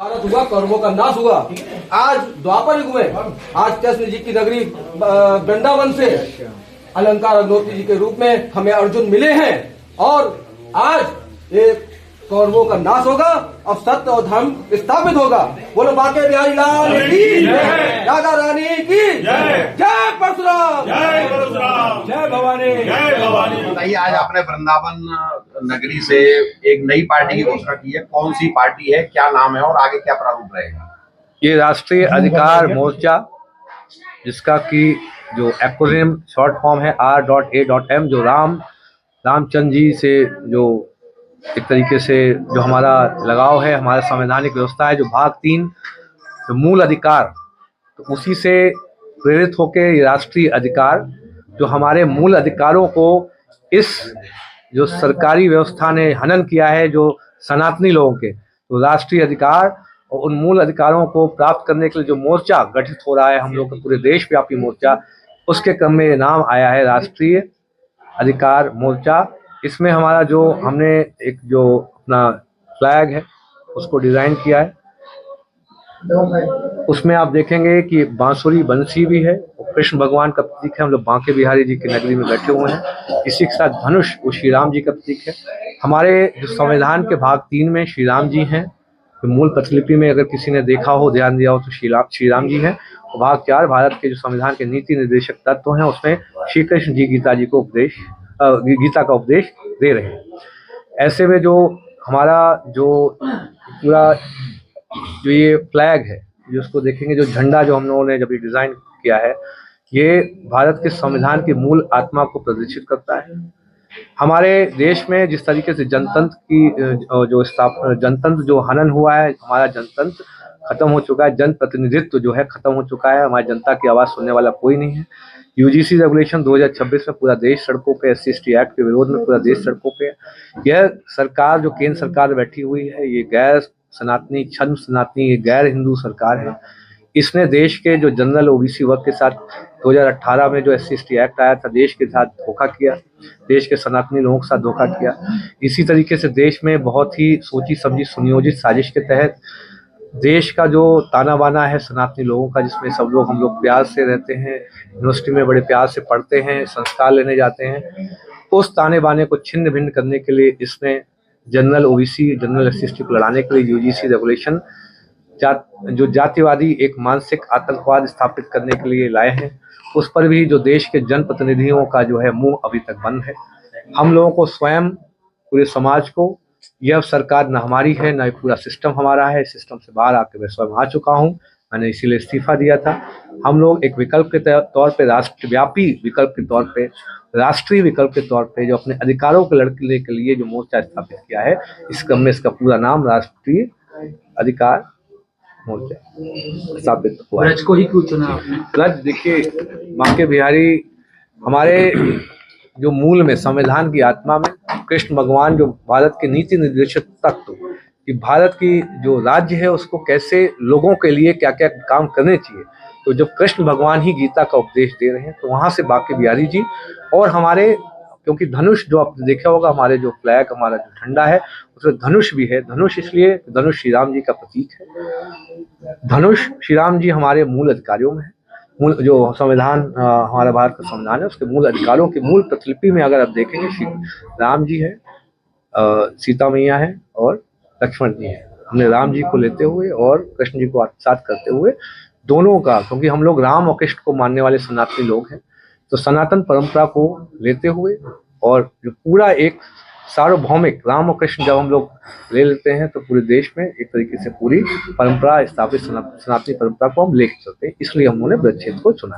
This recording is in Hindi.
भारत हुआ, कौरवों का नाश हुआ। आज द्वापर युग में आज कृष्ण जी की नगरी वृंदावन से अलंकार अग्नोत्री जी के रूप में हमें अर्जुन मिले हैं और आज ये कौरवों का नाश होगा और सत्य और धर्म स्थापित होगा। बोलो बांके बिहारी लाल की जय, राधा रानी की जय, जय परशुराम, जय परशुराम, जय भवानी, जय भवानी। बताइए, आज आपने वृंदावन नगरी से एक नई पार्टी की घोषणा की है। कौन सी पार्टी है, क्या नाम है और आगे क्या प्रारूप रहेगा? ये राष्ट्रीय अधिकार मोर्चा, जिसका कि जो एक्रोनिम शॉर्ट फॉर्म है R.A.M, जो रामचंद्र जी से जो एक तरीके से जो हमारा लगाव है, हमारा संवैधानिक व्यवस्था है, जो भाग 3 जो मूल अधिकार, तो उसी से प्रेरित होकर ये राष्ट्रीय अधिकार जो हमारे मूल अधिकारों को इस जो सरकारी व्यवस्था ने हनन किया है, जो सनातनी लोगों के, तो राष्ट्रीय अधिकार और उन मूल अधिकारों को प्राप्त करने के लिए जो मोर्चा गठित हो रहा है, हम लोग का पूरे देशव्यापी मोर्चा, उसके क्रम में ये नाम आया है राष्ट्रीय अधिकार मोर्चा। इसमें हमारा जो हमने एक जो अपना फ्लैग है उसको डिज़ाइन किया है, उसमें आप देखेंगे कि बांसुरी बंसी भी है और कृष्ण भगवान का प्रतीक है। हम लोग बांके बिहारी जी की नगरी में बैठे हुए हैं। इसी के साथ धनुष वो श्री राम जी का प्रतीक है। हमारे जो संविधान के भाग 3 में श्री राम जी हैं, तो मूल प्रतिलिपि में अगर किसी ने देखा हो, ध्यान दिया हो, तो श्री राम जी हैं। और भाग 4 भारत के जो संविधान के नीति निर्देशक तत्व हैं, उसमें श्री कृष्ण जी गीता का उपदेश दे रहे हैं। ऐसे में जो हमारा जो पूरा जो ये फ्लैग है, जो उसको देखेंगे, जो झंडा जो हम लोगों ने जब डिज़ाइन किया है, ये भारत के संविधान की मूल आत्मा को प्रदर्शित करता है। हमारे देश में जिस तरीके से जनतंत्र की जो जनतंत्र जो हनन हुआ है, हमारा जनतंत्र खत्म हो चुका है, जनप्रतिनिधित्व जो है खत्म हो चुका है, हमारी जनता की आवाज़ सुनने वाला कोई नहीं है। यूजीसी रेगुलेशन 2026 में पूरा देश सड़कों पे, SC/ST एक्ट के विरोध में पूरा देश सड़कों पे। यह सरकार जो केंद्र सरकार बैठी हुई है, ये गैर सनातनी, छद्म सनातनी, ये गैर हिंदू सरकार है। इसने देश के जो जनरल OBC वर्ग के साथ 2018 में जो SC/ST एक्ट आया था, देश के साथ धोखा किया, देश के सनातनी लोगों के साथ धोखा किया। इसी तरीके से देश में बहुत ही सोची समझी सुनियोजित साजिश के तहत देश का जो ताना बाना है सनातनी लोगों का, जिसमें सब लोग हम लोग प्यार से रहते हैं, यूनिवर्सिटी में बड़े प्यार से पढ़ते हैं, संस्कार लेने जाते हैं, उस ताने बाने को छिन्न भिन्न करने के लिए इसने जनरल OBC, जनरल SC/ST को लड़ाने के लिए यूजीसी रेगुलेशन जो जातिवादी एक मानसिक आतंकवाद स्थापित करने के लिए लाए हैं, उस पर भी जो देश के जनप्रतिनिधियों का जो है मुंह अभी तक बंद है। हम लोगों को स्वयं, पूरे समाज को, यह सरकार न हमारी है, न पूरा सिस्टम हमारा है। सिस्टम से बाहर आकर मैं स्वयं आ चुका हूं, मैंने इसीलिए इस्तीफा दिया था। हम लोग एक विकल्प के तौर पे, राष्ट्रव्यापी विकल्प के तौर पे, राष्ट्रीय विकल्प के तौर पे जो अपने अधिकारों को लड़ने के लिए जो मोर्चा स्थापित किया है, इस क्रम में इसका पूरा नाम राष्ट्रीय अधिकार मोर्चा स्थापित हुआ। ब्रज को ही क्यों चुना आपने? ब्रज देखिए, बांके बिहारी हमारे जो मूल में, संविधान की आत्मा में, कृष्ण भगवान जो भारत के नीति निर्देशक तत्व कि भारत की जो राज्य है उसको कैसे लोगों के लिए क्या क्या काम करने चाहिए, तो जब कृष्ण भगवान ही गीता का उपदेश दे रहे हैं, तो वहाँ से बांके बिहारी जी और हमारे, क्योंकि धनुष जो आपने देखा होगा, हमारे जो फ्लैग, हमारा जो झंडा है, उसमें धनुष भी है। धनुष इसलिए, धनुष श्री राम जी का प्रतीक है। धनुष श्री राम जी हमारे मूल अधिकारियों में है। मूल जो संविधान, हमारा भारत का संविधान है, उसके मूल अधिकारों की मूल प्रतिलिपि में अगर आप देखेंगे, श्री राम जी है, सीता मैया है और लक्ष्मण जी है। हमने राम जी को लेते हुए और कृष्ण जी को आत्मसात करते हुए दोनों का, क्योंकि हम लोग राम और कृष्ण को मानने वाले सनातनी लोग हैं, तो सनातन परंपरा को लेते हुए और जो पूरा एक सार्वभौमिक राम और कृष्ण जब हम लोग ले लेते हैं, तो पूरे देश में एक तरीके से पूरी परंपरा स्थापित सनातनी परंपरा को हम लेकर चलते हैं। इसलिए हम उन्होंने ब्रज क्षेत्र को चुना।